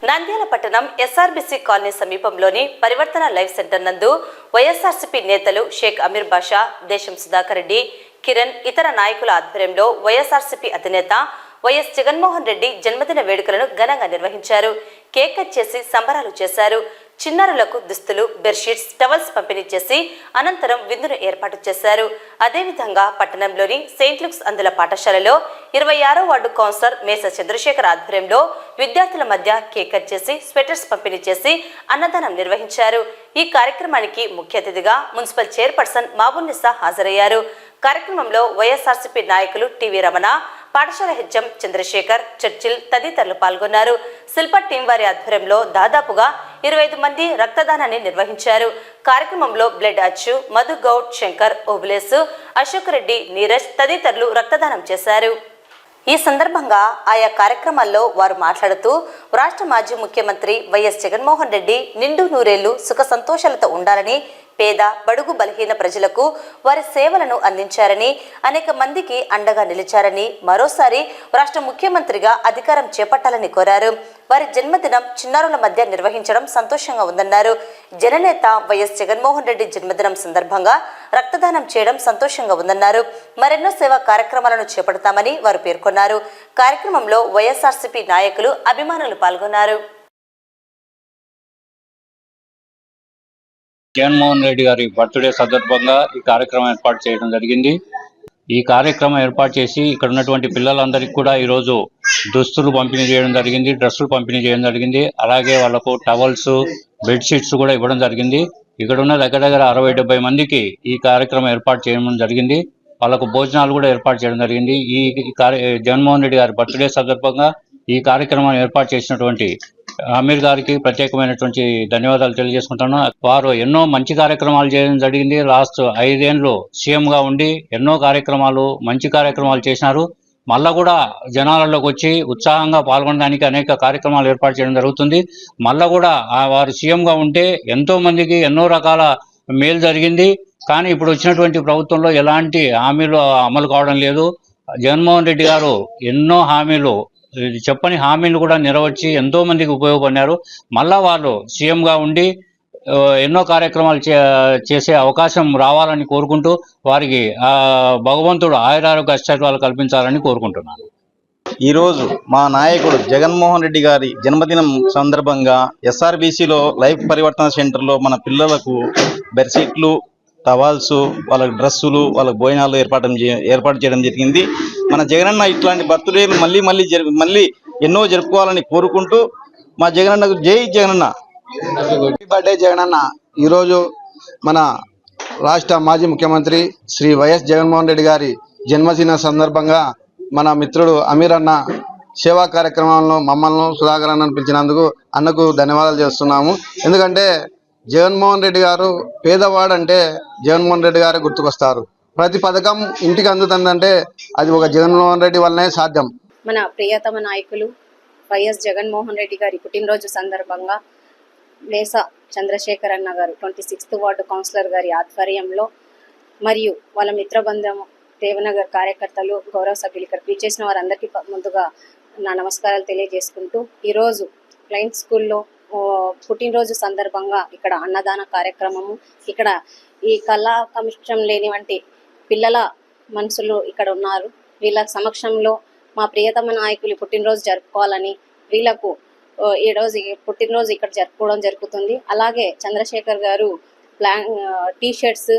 నంద్యాల పట్టణం SRBC colony సమీపంలోని పరివర్తన లైఫ్ సెంటర్ నందు వైఎస్ఆర్సీపీ నేతలు షేక్ అమీర్ బాషా, దేశం సుధాకర్ రెడ్డి, కిరణ్ ఇతర నాయకుల ఆధ్వర్యంలో వైఎస్ఆర్సీపీ అధినేత వైఎస్ జగన్మోహన్ రెడ్డి జన్మదిన వేడుకలను ఘనంగా నిర్వహించారు. కేక్ కట్ చేసి సంబరాలు చేశారు. చిన్నారులకు దుస్తులు, బెడ్షీట్స్, టవల్స్ పంపిణీ చేసి అనంతరం విందును ఏర్పాటు చేశారు. అదేవిధంగా పట్టణంలోని సెయింట్ లూక్స్ అందుల పాఠశాలలో 26వ వార్డు కౌన్సిలర్ మేస చంద్రశేఖర్ ఆధ్వర్యంలో విద్యార్థుల మధ్య కేక్ కట్ చేసి స్వెటర్స్ పంపిణీ చేసి అన్నదానం నిర్వహించారు. ఈ కార్యక్రమానికి ముఖ్య అతిథిగా మున్సిపల్ చైర్పర్సన్ మాబున్నిసా హాజరయ్యారు. కార్యక్రమంలో వైఎస్ఆర్సీపీ నాయకులు టీవీ రమణ, పాఠశాల హెచ్ఎం చంద్రశేఖర్, చర్చిల్ తదితరులు పాల్గొన్నారు. శిల్ప టీం వారి ఆధ్వర్యంలో దాదాపుగా 25 మంది రక్తదానాన్ని నిర్వహించారు. కార్యక్రమంలో బ్లడ్ అచ్చు, మధు గౌడ్, శంకర్, ఓబులేసు, అశోక్ రెడ్డి, నీరజ్ తదితరులు రక్తదానం చేశారు. ఈ సందర్భంగా ఆయా కార్యక్రమాల్లో వారు మాట్లాడుతూ రాష్ట్ర మాజీ ముఖ్యమంత్రి వైఎస్ జగన్మోహన్ రెడ్డి నిండు నూరేళ్లు సుఖ సంతోషాలతో ఉండాలని, పేద బడుగు బలహీన ప్రజలకు వారి సేవలను అందించారని, అనేక మందికి అండగా నిలిచారని, మరోసారి రాష్ట్ర ముఖ్యమంత్రిగా అధికారం చేపట్టాలని కోరారు. వారి జన్మదినం చిన్నారుల మధ్య నిర్వహించడం సంతోషంగా ఉందన్నారు. జననేత వైఎస్ జగన్మోహన్ రెడ్డి జన్మదినం సందర్భంగా రక్తదానం చేయడం సంతోషంగా ఉందన్నారు. మరెన్నో సేవా కార్యక్రమాలను చేపడతామని వారు పేర్కొన్నారు. కార్యక్రమంలో వైఎస్ఆర్సీపీ నాయకులు, అభిమానులు పాల్గొన్నారు. జగన్మోహన్ రెడ్డి గారి బర్త్డే సందర్భంగా ఈ కార్యక్రమం ఏర్పాటు చేయడం జరిగింది. ఈ కార్యక్రమం ఏర్పాటు చేసి ఇక్కడ ఉన్నటువంటి పిల్లలందరికీ కూడా ఈరోజు దుస్తులు పంపిణీ చేయడం జరిగింది, డ్రెస్సులు పంపిణీ చేయడం జరిగింది. అలాగే వాళ్ళకు టవల్స్, బెడ్షీట్స్ కూడా ఇవ్వడం జరిగింది. ఇక్కడ ఉన్న దగ్గర 60-70 మందికి ఈ కార్యక్రమం ఏర్పాటు చేయడం జరిగింది. వాళ్ళకు భోజనాలు కూడా ఏర్పాటు చేయడం జరిగింది. ఈ జగన్మోహన్ రెడ్డి గారి బర్త్డే సందర్భంగా ఈ కార్యక్రమాన్ని ఏర్పాటు చేసినటువంటి అమీర్ గారికి ప్రత్యేకమైనటువంటి ధన్యవాదాలు తెలియజేసుకుంటున్నా. వారు ఎన్నో మంచి కార్యక్రమాలు చేయడం జరిగింది. లాస్ట్ 5 ఏళ్ళు సీఎంగా ఉండి ఎన్నో కార్యక్రమాలు, మంచి కార్యక్రమాలు చేసినారు. మళ్ళా కూడా జనాలలోకి వచ్చి ఉత్సాహంగా పాల్గొనడానికి అనేక కార్యక్రమాలు ఏర్పాటు చేయడం జరుగుతుంది. మళ్ళా కూడా వారు సీఎంగా ఉంటే ఎంతో మందికి ఎన్నో రకాల మేలు జరిగింది. కానీ ఇప్పుడు వచ్చినటువంటి ప్రభుత్వంలో ఎలాంటి హామీలు అమలు కావడం లేదు. జగన్మోహన్ రెడ్డి గారు ఎన్నో హామీలు, చెప్పని హామీలు కూడా నెరవేర్చి ఎంతో మందికి ఉపయోగపడినారు. మళ్ళా వాళ్ళు సీఎంగా ఉండి ఎన్నో కార్యక్రమాలు చేసే అవకాశం రావాలని కోరుకుంటూ వారికి భగవంతుడు ఆయురారోగ్య అష్టైశ్వర్యాలు కల్పించాలని కోరుకుంటున్నాను. ఈరోజు మా నాయకుడు జగన్మోహన్ రెడ్డి గారి జన్మదినం సందర్భంగా ఎస్ఆర్బీసీలో లైఫ్ పరివర్తన సెంటర్లో మన పిల్లలకు బెడ్షీట్లు, టవాల్స్, వాళ్ళకి డ్రెస్సులు, వాళ్ళకి భోజనాలు ఏర్పాటు చేయడం జరిగింది. మన జగనన్న ఇట్లాంటి బర్త్డేలు మళ్ళీ ఎన్నో జరుపుకోవాలని కోరుకుంటూ మా జగనన్నకు జై జగనన్న. Happy birthday Jagananna. ఈరోజు మన రాష్ట్ర మాజీ ముఖ్యమంత్రి శ్రీ వైఎస్ జగన్మోహన్ రెడ్డి గారి జన్మదిన సందర్భంగా మన మిత్రుడు అమీర్ అన్న సేవా కార్యక్రమంలో మమ్మల్ని సుధాకర్ అన్నను పిలిచినందుకు అన్నకు ధన్యవాదాలు చేస్తున్నాము. ఎందుకంటే జగన్మోహన్ రెడ్డి గారు పేదవాడంటే జగన్మోహన్ రెడ్డి గారే గుర్తుకొస్తారు. ప్రతి పథకం ఇంటికి అందుతుందంటే అది ఒక జగన్మోహన్ రెడ్డి వల్లనే సాధ్యం. మన ప్రియతమ నాయకులు వైఎస్ జగన్మోహన్ రెడ్డి గారి పుట్టినరోజు సందర్భంగా మేస చంద్రశేఖర్ అన్న గారు 26వ వార్డు కౌన్సిలర్ గారి ఆధ్వర్యంలో మరియు వాళ్ళ మిత్రబృందం దేవనగర్ కార్యకర్తలు, గౌరవ సభ్యులు ఇక్కడ పిలిచేసిన వారందరికీ ముందుగా నా నమస్కారాలు తెలియజేసుకుంటూ ఈరోజు ప్లైన్ స్కూల్లో పుట్టినరోజు సందర్భంగా ఇక్కడ అన్నదాన కార్యక్రమము, ఇక్కడ ఈ కళా కమిషన్ లేనివంటి పిల్లల మనుషులు ఇక్కడ ఉన్నారు. వీళ్ళ సమక్షంలో మా ప్రియతమ నాయకులు పుట్టినరోజు జరుపుకోవాలని వీళ్ళకు ఈరోజు పుట్టినరోజు ఇక్కడ జరుపుకోవడం జరుగుతుంది. అలాగే చంద్రశేఖర్ గారు టీ-షర్ట్స్,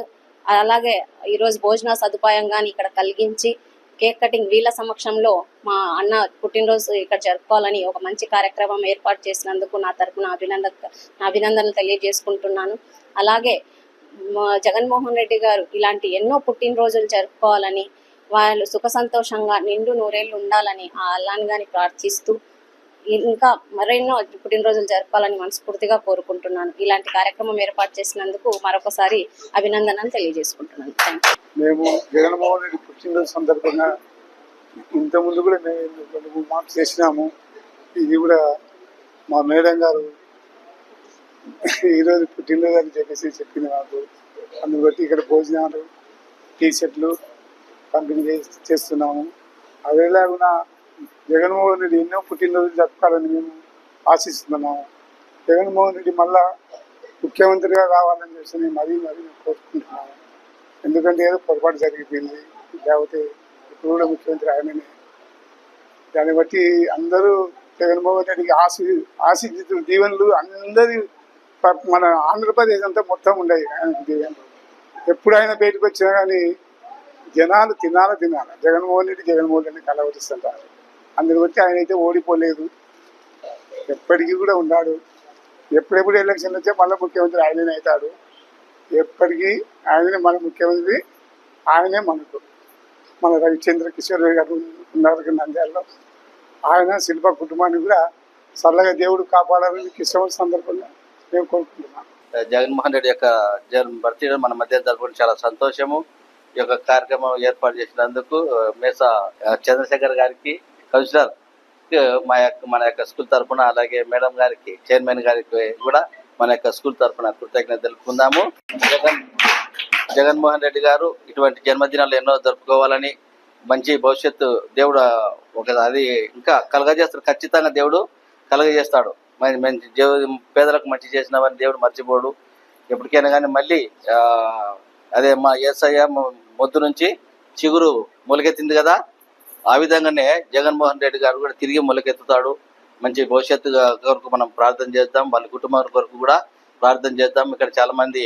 అలాగే ఈరోజు భోజన సదుపాయం కానీ ఇక్కడ కలిగించి కేక్ కటింగ్ వీళ్ళ సమక్షంలో మా అన్న పుట్టినరోజు ఇక్కడ జరుపుకోవాలని ఒక మంచి కార్యక్రమం ఏర్పాటు చేసినందుకు నా తరపున అభినందనలు తెలియజేసుకుంటున్నాను. అలాగే జగన్మోహన్ రెడ్డి గారు ఇలాంటి ఎన్నో పుట్టినరోజులు జరుపుకోవాలని, వాళ్ళు సుఖ సంతోషంగా నిండు నూరేళ్లు ఉండాలని ఆ అల్లాని గాని ప్రార్థిస్తూ ఇంకా మరెన్నో పుట్టినరోజులు జరపాలని మనస్ఫూర్తిగా కోరుకుంటున్నాను. ఇలాంటి కార్యక్రమం ఏర్పాటు చేసినందుకు మరొకసారి అభినందనలు తెలియజేసుకుంటున్నాను. మేము జగన్మోహన్ రెడ్డి పుట్టినరోజు సందర్భంగా ఇంతకుముందు కూడా మేము 2-3 మార్క్స్ చేసినాము. ఇది కూడా మా మేడం గారు ఈరోజు పుట్టినరోజు అని చెప్పేసి చెప్పింది నాకు. అందుకు బట్టి ఇక్కడ భోజనాలు, టీ-షర్ట్లు పంపిణీ చేస్తున్నాము. అదేలాగా జగన్మోహన్ రెడ్డి ఎన్నో పుట్టినరోజులు జరుపుకోవాలని మేము ఆశిస్తున్నాము. జగన్మోహన్ రెడ్డి మళ్ళా ముఖ్యమంత్రిగా కావాలని చెప్పి నేను మరీ కోరుకుంటున్నాను. ఎందుకంటే ఏదో పొరపాటు జరిగిపోయింది, లేకపోతే ఇప్పుడు కూడా ముఖ్యమంత్రి ఆయననే. దాన్ని బట్టి అందరూ జగన్మోహన్ రెడ్డికి ఆశిస్తున్న దీవెనలు అందరి మన ఆంధ్రప్రదేశ్ అంతా మొత్తం ఉండేవి ఆయనకు దీవెనలు. ఎప్పుడు ఆయన బయటకు వచ్చినా కానీ జనాలు తినాల జగన్మోహన్ రెడ్డి కలవరిస్తుంటారు. అందుని బట్టి ఆయన అయితే ఓడిపోలేదు, ఎప్పటికీ కూడా ఉన్నాడు. ఎప్పుడెప్పుడు ఎలక్షన్లు వచ్చే మళ్ళీ ముఖ్యమంత్రి ఆయననే అవుతాడు. ఎప్పటికీ ఆయననే మన ముఖ్యమంత్రి, ఆయనే మనకు. మన రవిచంద్ర కిషోర్ గారు ఉన్నారు నంద్యాలలో, ఆయన శిల్ప కుటుంబాన్ని కూడా చల్లగా దేవుడు కాపాడాలని క్రిస్మస్ సందర్భంగా మేము కోరుకుంటున్నాం. జగన్మోహన్ రెడ్డి యొక్క బర్త్డే మన మధ్య జరపడం చాలా సంతోషము. ఈ యొక్క కార్యక్రమం ఏర్పాటు చేసినందుకు మేసా చంద్రశేఖర్ గారికి, కౌన్సిలర్ మన యొక్క స్కూల్ తరఫున, అలాగే మేడం గారికి, చైర్మన్ గారికి కూడా మన యొక్క స్కూల్ తరఫున కృతజ్ఞత తెలుపుకుందాము. జగన్మోహన్ రెడ్డి గారు ఇటువంటి జన్మదినాలు ఎన్నో జరుపుకోవాలని, మంచి భవిష్యత్తు దేవుడు అది ఇంకా కలగజేస్తాడు. ఖచ్చితంగా దేవుడు కలగజేస్తాడు. మంచి పేదలకు మంచి చేసిన వారిని దేవుడు మర్చిపోడు. ఎప్పటికైనా కానీ మళ్ళీ అదే మా యేసయ్య మొద్దు నుంచి చిగురు మొలకెత్తింది కదా, ఆ విధంగానే జగన్మోహన్ రెడ్డి గారు కూడా తిరిగి మొలకెత్తుతాడు. మంచి భవిష్యత్తు కొరకు మనం ప్రార్థన చేద్దాం, వాళ్ళ కుటుంబం కొరకు కూడా ప్రార్థన చేద్దాం. ఇక్కడ చాలా మంది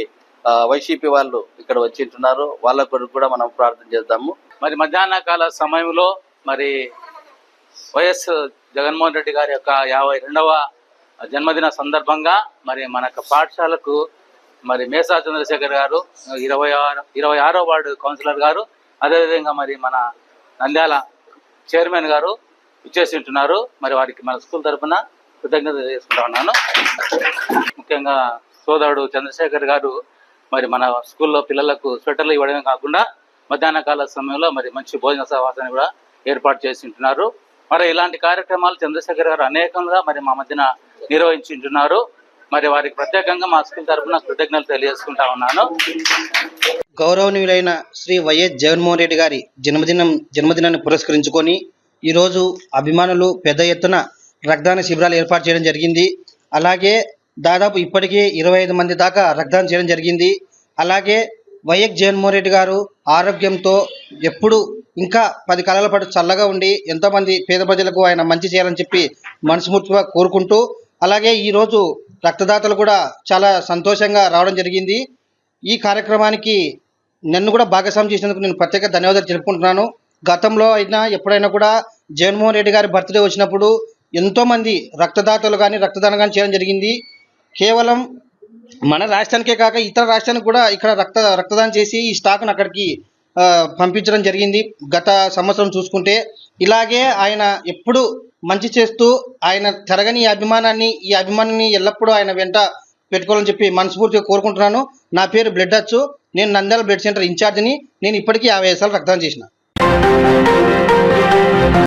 వైసీపీ వాళ్ళు ఇక్కడ వచ్చి ఉంటున్నారు, వాళ్ళ కొరకు కూడా మనం ప్రార్థన చేద్దాము. మరి మధ్యాహ్న కాల సమయంలో మరి వైఎస్ జగన్మోహన్ రెడ్డి గారి యొక్క 52వ జన్మదిన సందర్భంగా మరి మన యొక్క పాఠశాలకు మరి మేసా చంద్రశేఖర్ గారు, 26వ వార్డు కౌన్సిలర్ గారు, అదేవిధంగా మరి మన నంద్యాల చైర్మన్ గారు ఇచ్చేసి ఉంటున్నారు. మరి వారికి మన స్కూల్ తరఫున కృతజ్ఞత చేసుకుంటా ఉన్నాను. ముఖ్యంగా సోదరుడు చంద్రశేఖర్ గారు మరి మన స్కూల్లో పిల్లలకు స్వెటర్లు ఇవ్వడమే కాకుండా మధ్యాహ్న కాల సమయంలో మరి మంచి భోజన సహవాసాన్ని కూడా ఏర్పాటు చేసి ఉంటున్నారు. మరి ఇలాంటి కార్యక్రమాలు చంద్రశేఖర్ గారు అనేకంగా మరి మా మధ్యన నిర్వహించుంటున్నారు. మరి వారికి ప్రత్యేకంగా మా స్కూల్ తరఫున కృతజ్ఞతలు తెలియజేసుకుంటా ఉన్నాను. గౌరవనీయులైన శ్రీ వైఎస్ జగన్మోహన్ రెడ్డి గారి జన్మదినాన్ని పురస్కరించుకొని ఈరోజు అభిమానులు పెద్ద ఎత్తున రక్తదాన శిబిరాలు ఏర్పాటు చేయడం జరిగింది. అలాగే దాదాపు ఇప్పటికీ 25 మంది దాకా రక్తదానం చేయడం జరిగింది. అలాగే వైఎస్ జగన్మోహన్ రెడ్డి గారు ఆరోగ్యంతో ఎప్పుడు ఇంకా 10 కాలాల పాటు చల్లగా ఉండి ఎంతోమంది పేద ప్రజలకు ఆయన మంచి చేయాలని చెప్పి మనస్ఫూర్తిగా కోరుకుంటూ, అలాగే ఈరోజు రక్తదాతలు కూడా చాలా సంతోషంగా రావడం జరిగింది. ఈ కార్యక్రమానికి నన్ను కూడా భాగస్వామ్యం చేసినందుకు నేను ప్రత్యేక ధన్యవాదాలు తెలుపుకుంటున్నాను. గతంలో అయినా ఎప్పుడైనా కూడా జగన్మోహన్ రెడ్డి గారి బర్త్డే వచ్చినప్పుడు ఎంతోమంది రక్తదాతలు కానీ రక్తదానం కానీ చేయడం జరిగింది. కేవలం మన రాష్ట్రానికే కాక ఇతర రాష్ట్రానికి కూడా ఇక్కడ రక్తదానం చేసి ఈ స్టాక్ను అక్కడికి పంపించడం జరిగింది. గత సంవత్సరం చూసుకుంటే ఇలాగే ఆయన ఎప్పుడు మంచి చేస్తూ ఆయన తరగని ఈ అభిమానాన్ని ఎల్లప్పుడూ ఆయన వెంట పెట్టుకోవాలని చెప్పి మనస్ఫూర్తిగా కోరుకుంటున్నాను. నా పేరు బ్లడ్ అచ్చు. నేను నంద్యాల బ్లడ్ సెంటర్ ఇన్ఛార్జిని. నేను ఇప్పటికీ 50 సార్లు రక్తదానం చేసిన.